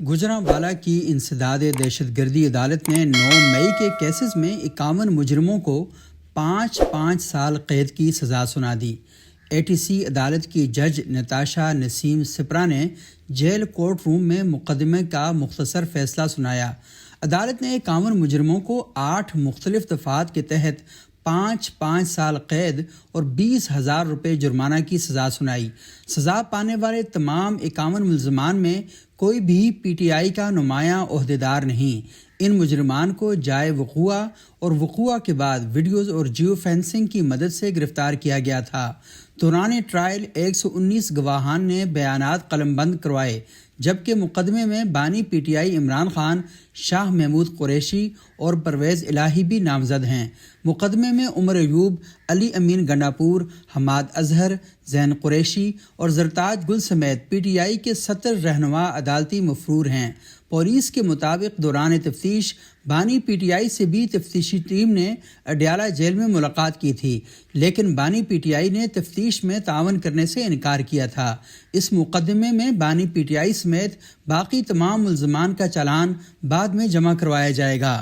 گجرانوالہ کی انسداد دہشت گردی عدالت نے 9 مئی کے کیسز میں 51 مجرموں کو 5 سال قید کی سزا سنا دی۔ ATC عدالت کی جج نتاشا نسیم سپرا نے جیل کورٹ روم میں مقدمے کا مختصر فیصلہ سنایا۔ عدالت نے 51 مجرموں کو 8 مختلف دفعات کے تحت 5 سال قید اور 20,000 روپے جرمانہ کی سزا سنائی۔ سزا پانے والے تمام 51 ملزمان میں کوئی بھی PTI کا نمایاں عہدیدار نہیں۔ ان مجرمان کو جائے وقوع اور وقوع کے بعد ویڈیوز اور جیو فینسنگ کی مدد سے گرفتار کیا گیا تھا۔ دوران ٹرائل 119 گواہان نے بیانات قلم بند کروائے، جبکہ مقدمے میں بانی PTI عمران خان، شاہ محمود قریشی اور پرویز الہی بھی نامزد ہیں۔ مقدمے میں عمر ایوب، علی امین گنڈاپور، حماد اظہر، زین قریشی اور زرتاج گل سمیت PTI کے 70 رہنما عدالتی مفرور ہیں۔ پولیس کے مطابق دوران تفتیش بانی PTI سے بھی تفتیشی ٹیم نے اڈیالہ جیل میں ملاقات کی تھی، لیکن بانی PTI نے تفتیش میں تعاون کرنے سے انکار کیا تھا۔ اس مقدمے میں بانی PTI سمیت باقی تمام ملزمان کا چالان بعد میں جمع کروایا جائے گا۔